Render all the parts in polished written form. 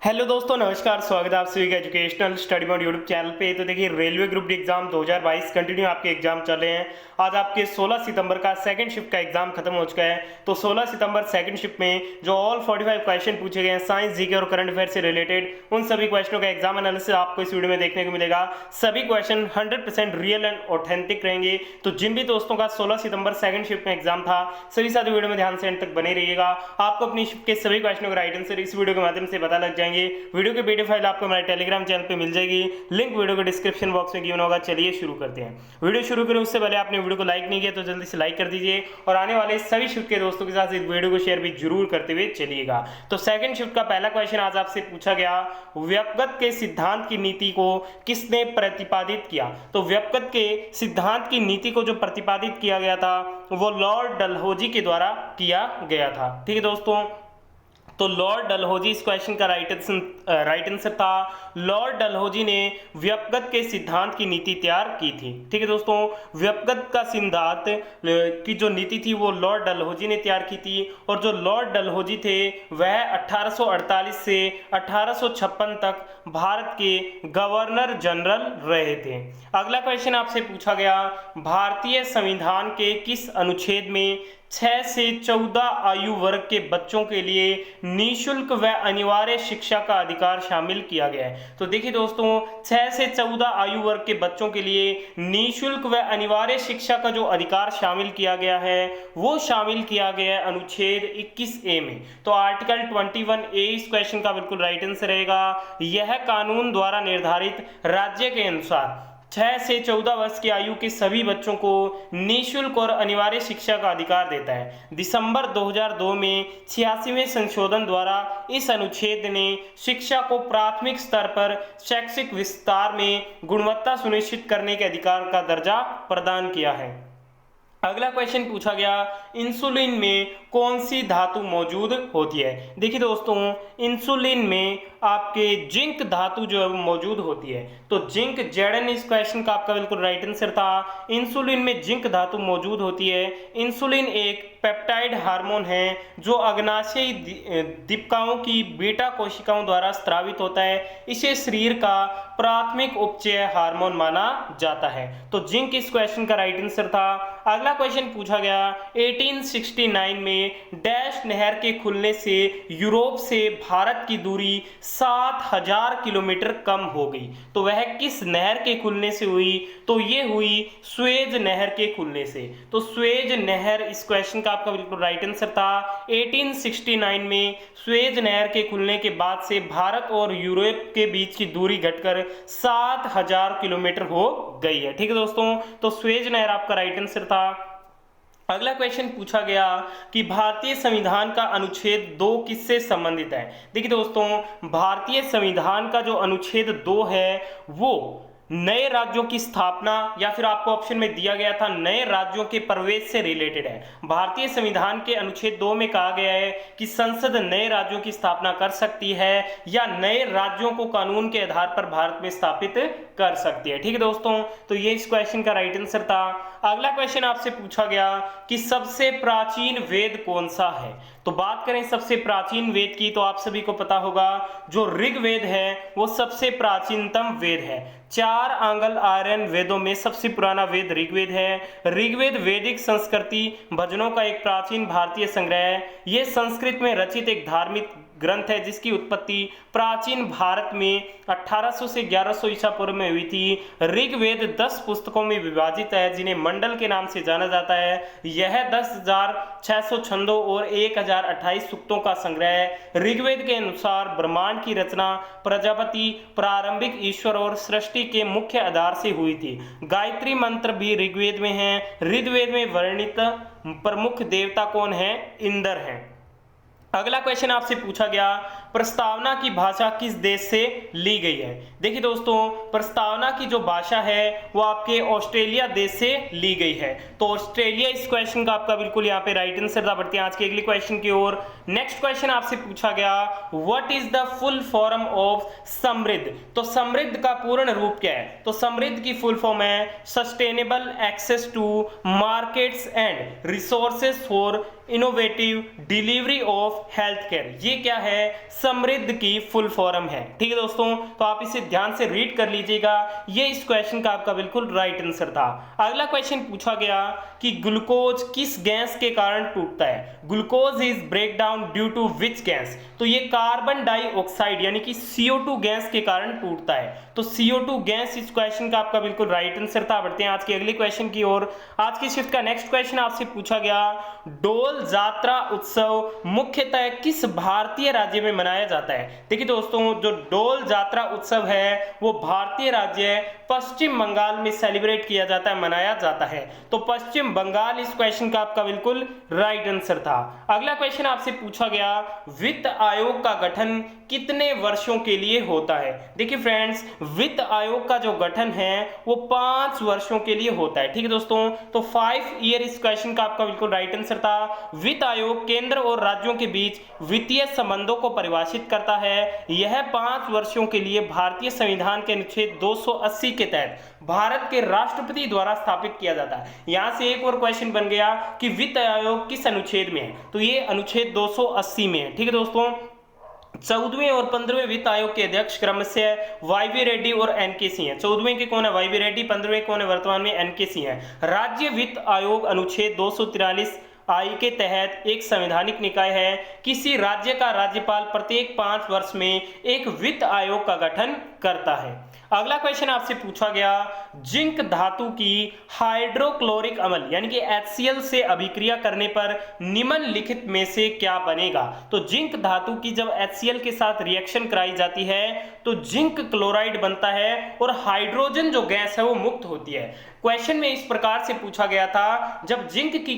Hello दोस्तों, नमस्कार। स्वागत है आप सभी का educational study mode YouTube channel पे। तो देखिए, railway group D exam 2022 continue आपके एग्जाम चल रहे हैं। आज आपके 16 सितंबर का सेकंड शिफ्ट का एग्जाम खत्म हो चुका है। तो 16 सितंबर सेकंड शिफ्ट में जो ऑल 45 क्वेश्चन पूछे गए हैं साइंस, जीके और करंट अफेयर से रिलेटेड, उन सभी क्वेश्चनों का एग्जाम एनालिसिस आपको इस वीडियो में देखने को मिलेगा। सभी क्वेश्चन 100% रियल एंड ऑथेंटिक रहेंगे। तो जिन भी दोस्तों का 16 सितंबर सेकंड शिफ्ट में एग्जाम था, सभी साथी वीडियो में ध्यान से एंड तक बने रहिएगा। आपको अपनी शिफ्ट के सभी क्वेश्चनों का राइट आंसर इस वीडियो के माध्यम से पता लग जाएंगे। वीडियो की पीडीएफ फाइल आपको हमारे टेलीग्राम चैनल पे मिल जाएगी। लिंक वीडियो के डिस्क्रिप्शन बॉक्स में गिवन होगा। चलिए शुरू करते हैं। वीडियो शुरू करें उससे पहले आपने वीडियो को लाइक नहीं किया तो जल्दी से लाइक कर दीजिए और आने वाले सभी शिफ्ट के दोस्तों के साथ इस वीडियो को शेयर भी जरूर करते हुए चलिएगा। तो सेकंड शिफ्ट का पहला क्वेश्चन आज आपसे पूछा गया, व्यपगत के सिद्धांत की नीति को किसने प्रतिपादित किया। तो व्यपगत के सिद्धांत की नीति को जो प्रतिपादित किया गया था वो लॉर्ड डलहौजी के द्वारा किया गया था। ठीक है दोस्तों, तो लॉर्ड डलहौजी इस क्वेश्चन का राइट आंसर था। लॉर्ड डलहौजी ने व्यपगत के सिद्धांत की नीति तैयार की थी। ठीक है दोस्तों, व्यपगत का सिद्धांत की जो नीति थी वो लॉर्ड डलहौजी ने तैयार की थी। और जो लॉर्ड डलहौजी थे वह 1848 से 1856 तक भारत के गवर्नर जनरल रहे थे। अगला क्वेश्चन आपसे पूछा गया, भारतीय संविधान के किस अनुच्छेद में 6 से 14 आयु वर्ग के बच्चों के लिए निःशुल्क व अनिवार्य शिक्षा का अधिकार शामिल किया गया है। तो देखिए दोस्तों, 6 से 14 आयु वर्ग के बच्चों के लिए निःशुल्क व अनिवार्य शिक्षा का जो अधिकार शामिल किया गया है वो शामिल किया गया है अनुच्छेद 21A में। तो आर्टिकल 21A इस क्वेश्चन का बिल्कुल राइट आंसर रहेगा। यह कानून द्वारा निर्धारित राज्य के अनुसार 6 से 14 वर्ष की आयु के सभी बच्चों को निःशुल्क और अनिवार्य शिक्षा का अधिकार देता है। दिसंबर 2002 में 86वें संशोधन द्वारा इस अनुच्छेद ने शिक्षा को प्राथमिक स्तर पर शैक्षिक विस्तार में गुणवत्ता सुनिश्चित करने के अधिकार का दर्जा प्रदान किया है। अगला क्वेश्चन पूछा गया, इंसुलिन में कौन सी धातु मौजूद होती है। देखिए दोस्तों, इंसुलिन में आपके जिंक धातु जो है वो मौजूद होती है। तो जिंक जेडन इस क्वेश्चन का आपका बिल्कुल राइट आंसर था। इंसुलिन में जिंक धातु मौजूद होती है। इंसुलिन एक पेप्टाइड हार्मोन है जो अग्नाशयी दीपिकाओं की बीटा कोशिकाओं द्वारा स्रावित होता है। इसे शरीर का प्राथमिक उपचय हार्मोन माना जाता है। तो जिंक इस क्वेश्चन का राइट आंसर था। अगला क्वेश्चन पूछा गया, 1869 में डैश नहर के खुलने से यूरोप से भारत की दूरी 7000 किलोमीटर कम हो गई। तो वह किस नहर के खुलने से हुई। तो ये हुई स्वेज नहर के खुलने से। तो स्वेज नहर इस क्वेश्चन का आपका बिल्कुल राइट आंसर था। 1869 में स्वेज नहर के खुलने के बाद से भारत और यूरोप के बीच की दूरी घटकर 7000 किलोमीटर हो गई है। ठीक है दोस्तों, तो स्वेज नहर आपका राइट आंसर था। अगला क्वेश्चन पूछा गया कि भारतीय संविधान का अनुच्छेद 2 किससे संबंधित है। देखिए दोस्तों, भारतीय संविधान का जो अनुच्छेद 2 है वो नए राज्यों की स्थापना या फिर आपको ऑप्शन में दिया गया था नए राज्यों के प्रवेश से रिलेटेड है। भारतीय संविधान के अनुच्छेद 2 में कहा गया है कि संसद नए राज्यों की स्थापना कर सकती है या नए राज्यों को कानून के आधार पर भारत में स्थापित कर सकती है। ठीक है दोस्तों, तो ये इस क्वेश्चन का राइट आंसर था। अगला क्वेश्चन आपसे पूछा गया कि सबसे प्राचीन वेद कौन सा है। तो बात करें सबसे प्राचीन वेद की तो आप सभी को पता होगा जो ऋग्वेद है वो सबसे प्राचीनतम वेद है। 4 आंगल आर्यन वेदों में सबसे पुराना वेद ऋग्वेद है। ऋग्वेद वैदिक संस्कृति भजनों का एक प्राचीन भारतीय संग्रह है। यह संस्कृत में रचित एक धार्मिक ग्रंथ है जिसकी उत्पत्ति प्राचीन भारत में 1800 से 1100 ईसा पूर्व में हुई थी। ऋग्वेद 10 पुस्तकों में विभाजित है जिन्हें मंडल के नाम से जाना जाता है। यह 10,600 छंदों और 1028 सूक्तों का संग्रह है। ऋग्वेद के अनुसार ब्रह्मांड की रचना प्रजापति, प्रारंभिक ईश्वर और सृष्टि के मुख्य आधार से हुई थी। गायत्री मंत्र भी ऋग्वेद में है। ऋग्वेद में वर्णित प्रमुख देवता कौन है। इंद्र हैं। अगला क्वेश्चन आपसे पूछा गया, प्रस्तावना की भाषा किस देश से ली गई है। देखिए दोस्तों, प्रस्तावना की जो भाषा है वो आपके ऑस्ट्रेलिया देश से ली गई है। तो ऑस्ट्रेलिया इस क्वेश्चन का आपका बिल्कुल यहाँ पे राइट आंसर था। बढ़ते हैं आज के अगले क्वेश्चन की ओर। नेक्स्ट क्वेश्चन आपसे पूछा गया, what is the full form of समृद्ध। तो समृद्ध का पूर्ण रूप क्या है। तो समृद्ध की फुल फॉर्म है sustainable access to markets and resources for innovative delivery of of health care. ये क्या है? समृद्ध की फुल फॉर्म है। ठीक है दोस्तों, तो आप इसे ध्यान से रीड कर लीजिएगा। ये इस क्वेश्चन का आपका बिल्कुल राइट आंसर था। अगला क्वेश्चन पूछा गया कि ग्लूकोज किस गैस के कारण टूटता है? Glucose is break down due to which gas? तो ये कार्बन डाइऑक्साइड यानी कि CO2 गैस के कारण टूटता है। तो CO2 गैस इस क्वेश्चन का आपका बिल्कुल राइट आंसर था। बढ़ते हैं आज के अगले क्वेश्चन की ओर। आज की शिफ्ट का नेक्स्ट क्वेश्चन आपसे पूछा गया, डोल जात्रा उत्सव मुख्यतः किस भारतीय राज्य में मनाया जाता है? देखिए दोस्तों, जो डोल जात्रा उत्सव है वो भारतीय राज्य पश्चिम बंगाल में सेलिब्रेट किया जाता है, मनाया जाता है। तो पश्चिम बंगाल इस क्वेश्चन का आपका बिल्कुल राइट आंसर था। अगला क्वेश्चन आपसे पूछा गया, वित्त आयोग का गठन कितने वर्षों के लिए होता है? देखिए फ्रेंड्स, वित्त आयोग का जो गठन है वो 5 वर्षों के लिए होता है। ठीक है दोस्तों, तो 5 ईयर इस क्वेश्चन का आपका बिल्कुल राइट आंसर था। वित्त आयोग केंद्र और राज्यों के बीच वित्तीय संबंधों को परिभाषित करता है। यह 5 वर्षों के लिए भारतीय संविधान के अनुच्छेद 280 के तहत भारत के राष्ट्रपति द्वारा स्थापित किया जाता है। यहां से एक और क्वेश्चन बन गया कि वित्त आयोग किस अनुच्छेद में है? तो ये अनुच्छेद 280 में है। ठीक है दोस्तों, 14वें और 15वें वित्त आयोग के अध्यक्ष क्रमशः वाईवी रेड्डी और एनके सिंह हैं। 14वें के कौन है? वाईवी रेड्डी। 15वें कौन है? वर्तमान में एनके सिंह है। राज्य वित्त आयोग अनुच्छेद 243 आई के तहत एक संवैधानिक निकाय है। किसी राज्य का राज्यपाल प्रत्येक 5 वर्ष में एक वित्त आयोग का गठन करता है। अगला क्वेश्चन आपसे पूछा गया, जिंक धातु की हाइड्रोक्लोरिक अम्ल यानी कि HCl से अभिक्रिया करने पर निम्नलिखित में से क्या बनेगा? तो जिंक धातु की जब HCl के साथ रिएक्शन कराई जाती है तो जिंक क्लोराइड बनता है और हाइड्रोजन जो गैस है वो मुक्त होती है। क्वेश्चन में इस प्रकार से पूछा गया था, जब जिंक की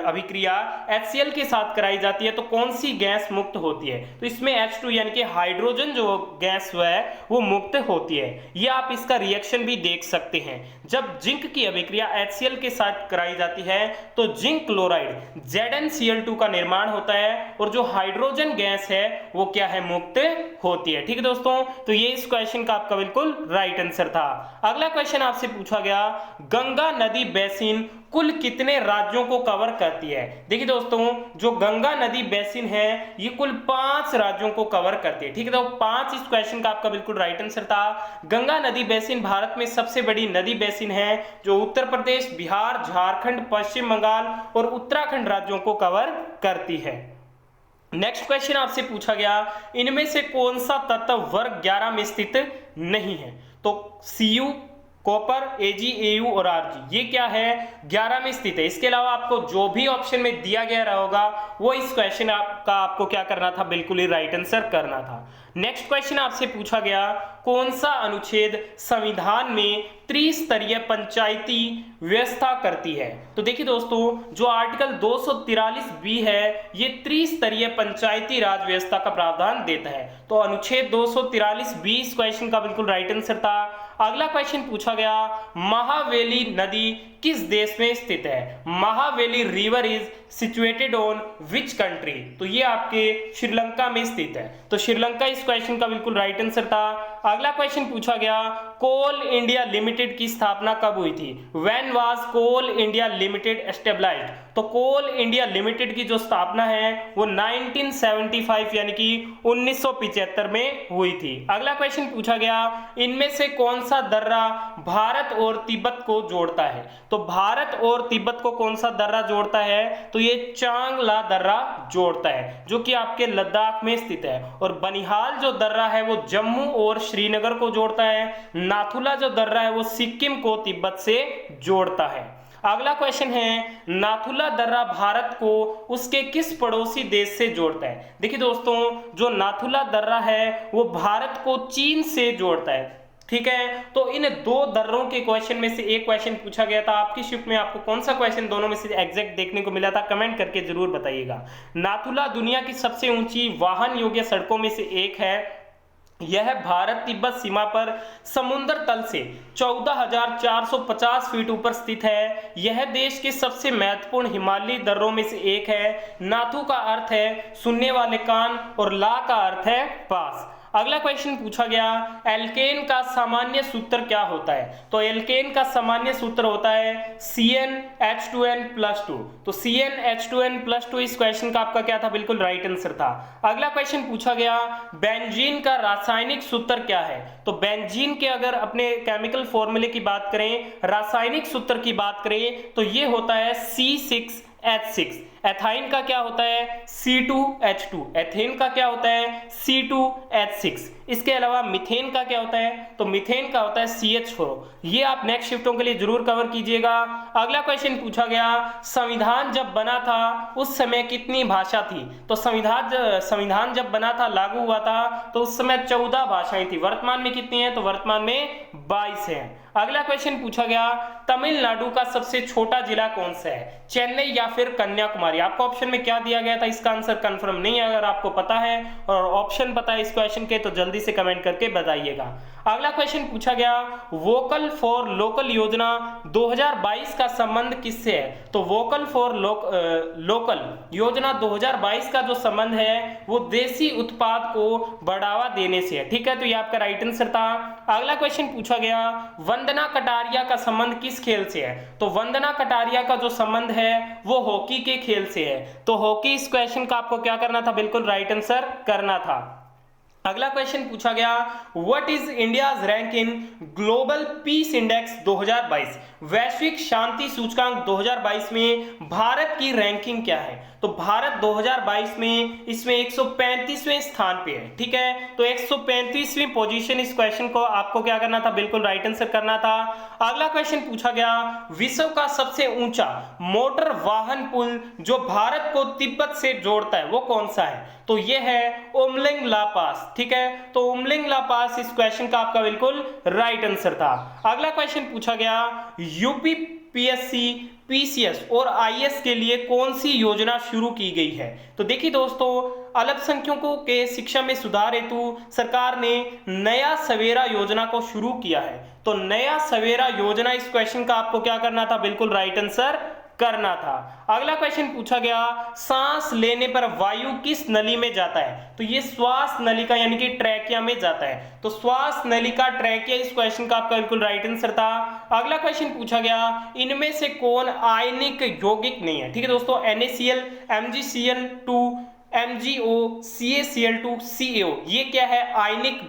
अभिक्रिया HCl के साथ कराई जाती है तो कौन सी गैस मुक्त होती है? तो इसमें H2 यानी कि हाइड्रोजन जो गैस है वो मुक्त होती है। ये आप इसका रिएक्शन भी देख सकते हैं। जब जिंक की अभिक्रिया HCl के साथ कराई जाती है तो जिंक क्लोराइड ZnCl2 का निर्माण होता है और जो हाइड्रोजन गैस है वो क्या है? मुक्त होती है। ठीक है दोस्तों, तो ये इस क्वेश्चन का आपका बिल्कुल राइट आंसर था। अगला क्वेश्चन आपसे पूछा गया, गंगा नदी बेसिन कुल कितने राज्यों को कवर करती है? देखिए दोस्तों, जो गंगा नदी बेसिन है ये कुल 5 राज्यों को कवर करती है। ठीक है, तो 5 इस क्वेश्चन का आपका बिल्कुल राइट आंसर था। गंगा नदी बेसिन भारत में सबसे बड़ी नदी बेसिन है जो उत्तर प्रदेश, बिहार, झारखंड, पश्चिम बंगाल और उत्तराखंड राज्यों को कवर करती है। नेक्स्ट क्वेश्चन आपसे पूछा गया, इनमें से कौन सा तत्व वर्ग 11 में स्थित नहीं है? तो Cu, कॉपर, Ag, Au और Rg ये क्या है? 11 में स्थित है। इसके अलावा आपको जो भी ऑप्शन में दिया गया रहेगा वो इस क्वेश्चन का आपको क्या करना था? बिल्कुल ही राइट आंसर करना था। नेक्स्ट क्वेश्चन आपसे पूछा गया, कौन सा अनुच्छेद संविधान में त्रिस्तरीय पंचायती व्यवस्था करती है? तो देखिए दोस्तों, जो आर्टिकल 243B है ये त्रिस्तरीय पंचायती राज व्यवस्था का प्रावधान देता है। तो अनुच्छेद 243B इस क्वेश्चन का बिल्कुल राइट आंसर था। अगला क्वेश्चन पूछा गया, महावेली नदी किस देश में स्थित है? Mahaweli river is situated on which country? तो ये आपके श्रीलंका में स्थित है। तो श्रीलंका इस क्वेश्चन का बिल्कुल राइट आंसर था। अगला क्वेश्चन पूछा गया, कोल इंडिया लिमिटेड की स्थापना कब हुई थी? When was Coal India Limited established? तो कोल इंडिया लिमिटेड की जो स्थापना है वो 1975 यानी कि 1975 में हुई थी। अगला क्वेश्चन पूछा गया, इनमें से कौन सा दर्रा भारत और तिब्बत को जोड़ता है? तो भारत और तिब्बत को कौन सा दर्रा जोड़ता है? तो ये चांगला दर्रा जोड़ता है जो कि आपके लद्दाख में स्थित है। और बनिहाल जो दर्रा है वो जम्मू और श्रीनगर को जोड़ता है। नाथुला जो दर्रा है वो सिक्किम को तिब्बत से जोड़ता है। अगला क्वेश्चन है, नाथुला दर्रा भारत को उसके किस पड़ोसी देश से जोड़ता है? देखिए दोस्तों, जो नाथुला दर्रा है वो भारत को चीन से जोड़ता है। ठीक है, तो इन 2 दर्रों के क्वेश्चन में से एक क्वेश्चन पूछा गया था। आपकी शिफ्ट में आपको कौन सा क्वेश्चन दोनों में से एग्जैक्ट देखने को मिला था? कमेंट करके जरूर बताइएगा। नाथुला दुनिया की सबसे ऊंची वाहन योग्य सड़कों में से एक है। यह भारत तिब्बत सीमा पर समुद्र तल से 14,450 फीट ऊपर स्थित है। यह देश के सबसे महत्वपूर्ण हिमालयी दर्रों में से एक है। नाथु का अर्थ है सुनने वाले कान और ला का अर्थ है पास। अगला क्वेश्चन पूछा गया एल्केन का सामान्य सूत्र क्या होता है? तो एल्केन का सामान्य सूत्र होता है CnH2n+2। तो CnH2n+2 इस क्वेश्चन का आपका क्या था? बिल्कुल राइट आंसर था। अगला क्वेश्चन पूछा गया बेंजीन का रासायनिक सूत्र क्या है? तो बेंजीन के अगर अपने केमिकल फॉर्मूले की बात करें, रासायनिक सूत्र की बात करें, तो ये होता है C6H6। एथाइन का क्या होता है? C2H2। एथेन का क्या होता है? C2H6। इसके अलावा मीथेन का क्या होता है? तो मीथेन का होता है CH4। ये आप नेक्स्ट शिफ्टों के लिए जरूर कवर कीजिएगा। अगला क्वेश्चन पूछा गया संविधान जब बना था उस समय कितनी भाषा थी? तो संविधान जब बना था, लागू हुआ था, तो उस समय 14 भाषाएं थी। वर्तमान में कितनी है? तो वर्तमान में 22 है। अगला क्वेश्चन पूछा गया तमिलनाडु का सबसे छोटा जिला कौन सा है? चेन्नई या फिर कन्याकुमारी? आपको ऑप्शन में क्या दिया गया था इसका आंसर कंफर्म नहीं है। अगर आपको पता है और ऑप्शन पता है इस क्वेश्चन के तो जल्दी से कमेंट करके बताइएगा। अगला क्वेश्चन पूछा गया वोकल फॉर लोकल योजना 2022 का संबंध किससे है? तो वोकल फॉर लोकल योजना 2022 का जो संबंध है वो देसी उत्पाद को बढ़ावा देने से है। ठीक है, तो ये आपका राइट आंसर था। अगला क्वेश्चन पूछा गया वंदना कटारिया का संबंध किस खेल से है? तो वंदना कटारिया का जो संबंध है वो हॉकी के खेल से है। तो हॉकी इस क्वेश्चन का आपको क्या करना था? बिल्कुल राइट आंसर करना था। अगला क्वेश्चन पूछा गया what is India's rank in global peace index 2022? वैश्विक शांति सूचकांक 2022 में भारत की रैंकिंग क्या है? तो भारत 2022 में इसमें 135वें स्थान पे है। ठीक है, तो 135वीं पोजीशन इस क्वेश्चन को आपको क्या करना था? बिल्कुल राइट आंसर करना था। अगला क्वेश्चन पूछा गया विश्व का सबसे ऊंचा मोटर वाहन पुल जो भारत को तिब्बत से जोड़ता है वो कौन सा है? तो ये है उमलिंग ला पास। ठीक है, तो उमलिंग ला पास इस क्वेश्चन का आपका बिल्कुल राइट आंसर था। अगला क्वेश्चन पूछा गया यूपीपीएससी पीसीएस और आईएएस के लिए कौन सी योजना शुरू की गई है? तो देखिए दोस्तों, अल्पसंख्यकों के शिक्षा में सुधार हेतु सरकार ने नया सवेरा योजना को शुरू किया है। तो नया सवेरा योजना इस क्वेश्चन का आपको क्या करना था? बिल्कुल राइट आंसर करना था। अगला क्वेश्चन पूछा गया सांस लेने पर वायु किस नली में जाता है? तो ये श्वास नलिका यानी कि ट्रैकिया में जाता है। तो श्वास नलिका ट्रैकिया इस क्वेश्चन का आपका बिल्कुल राइट आंसर था। अगला क्वेश्चन पूछा गया इनमें से कौन आयनिक यौगिक नहीं है? ठीक है दोस्तों, NaCl, MgCl2, MgO, CaCl2, CaO ये क्या है? आयनिक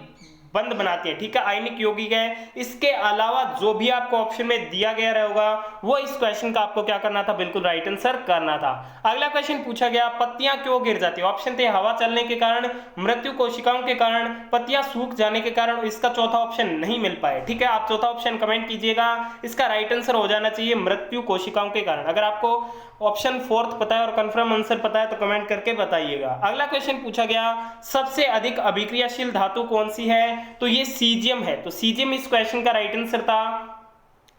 बंद बनाते हैं। ठीक है, आयनिक यौगिक है। इसके अलावा जो भी आपको ऑप्शन में दिया गया रहेगा वो इस क्वेश्चन का आपको क्या करना था? बिल्कुल राइट आंसर करना था। अगला क्वेश्चन पूछा गया पत्तियां क्यों गिर जाती है? ऑप्शन थे हवा चलने के कारण, मृत्यु कोशिकाओं के कारण, पत्तियां सूख जाने के कारण। इसका चौथा ऑप्शन नहीं मिल पाए। ठीक है, आप चौथा ऑप्शन कमेंट कीजिएगा। इसका राइट आंसर हो जाना चाहिए मृत्यु कोशिकाओं के कारण। अगर आपको ऑप्शन फोर्थ पता है और कंफर्म आंसर पता है तो कमेंट करके बताइएगा। अगला क्वेश्चन पूछा गया सबसे अधिक अभिक्रियाशील धातु कौन सी है? तो ये सीजियम है। तो सीजियम इस क्वेश्चन का राइट आंसर था।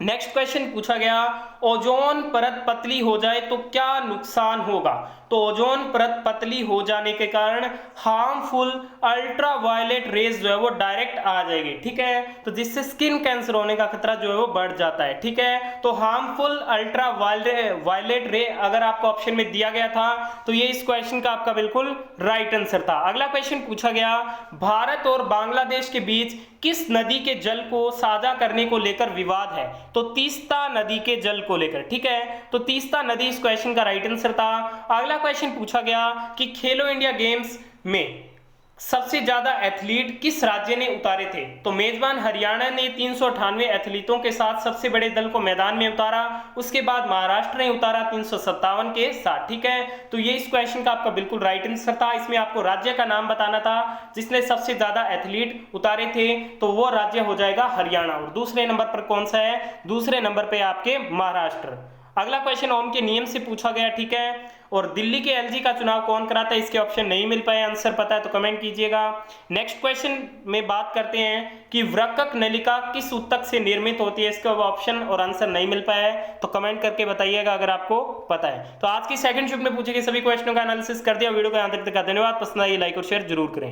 नेक्स्ट क्वेश्चन पूछा गया ओजोन परत पतली हो जाए तो क्या नुकसान होगा? तो ओजोन परत पतली हो जाने के कारण हार्मफुल अल्ट्रावायलेट रेज जो है वो डायरेक्ट आ जाएगी। ठीक है, तो जिससे स्किन कैंसर होने का खतरा जो है वो बढ़ जाता है। ठीक है, तो हार्मफुल अल्ट्रावायलेट रे अगर आपको ऑप्शन में दिया गया था तो ये इस क्वेश्चन का आपका बिल्कुल राइट आंसर था। अगला क्वेश्चन पूछा गया भारत और बांग्लादेश के बीच किस नदी के जल को साझा करने को लेकर विवाद है? तो तीस्ता नदी के जल को लेकर। ठीक है, तो तीस्ता नदी इस क्वेश्चन का राइट आंसर था। अगला क्वेश्चन पूछा गया कि खेलो इंडिया गेम्स में सबसे ज्यादा एथलीट किस राज्य ने उतारे थे? तो मेजबान हरियाणा ने 398 एथलीटों के साथ सबसे बड़े दल को मैदान में उतारा। उसके बाद महाराष्ट्र ने उतारा 357 के साथ। ठीक है, तो ये इस क्वेश्चन का आपका बिल्कुल राइट आंसर था। इसमें आपको राज्य का नाम बताना था जिसने सबसे ज्यादा एथलीट उतारे थे, तो वो राज्य हो जाएगा हरियाणा। और दूसरे नंबर पर कौन सा है? दूसरे नंबर पे आपके महाराष्ट्र। अगला क्वेश्चन ओम के नियम से पूछा गया। ठीक है, और दिल्ली के एलजी का चुनाव कौन कराता है? इसके ऑप्शन नहीं मिल पाए। आंसर पता है तो कमेंट कीजिएगा। नेक्स्ट क्वेश्चन में बात करते हैं कि वृक्क नलिका किस ऊतक से निर्मित होती है? इसका ऑप्शन और आंसर नहीं मिल पाया है तो कमेंट करके बताइएगा अगर आपको पता है। तो आज की सेकंड शिफ्ट में पूछे गए सभी क्वेश्चनों का एनालिसिस कर दिया। वीडियो को यहाँ तक देखा, धन्यवाद। पसंद आई लाइक और शेयर जरूर करें।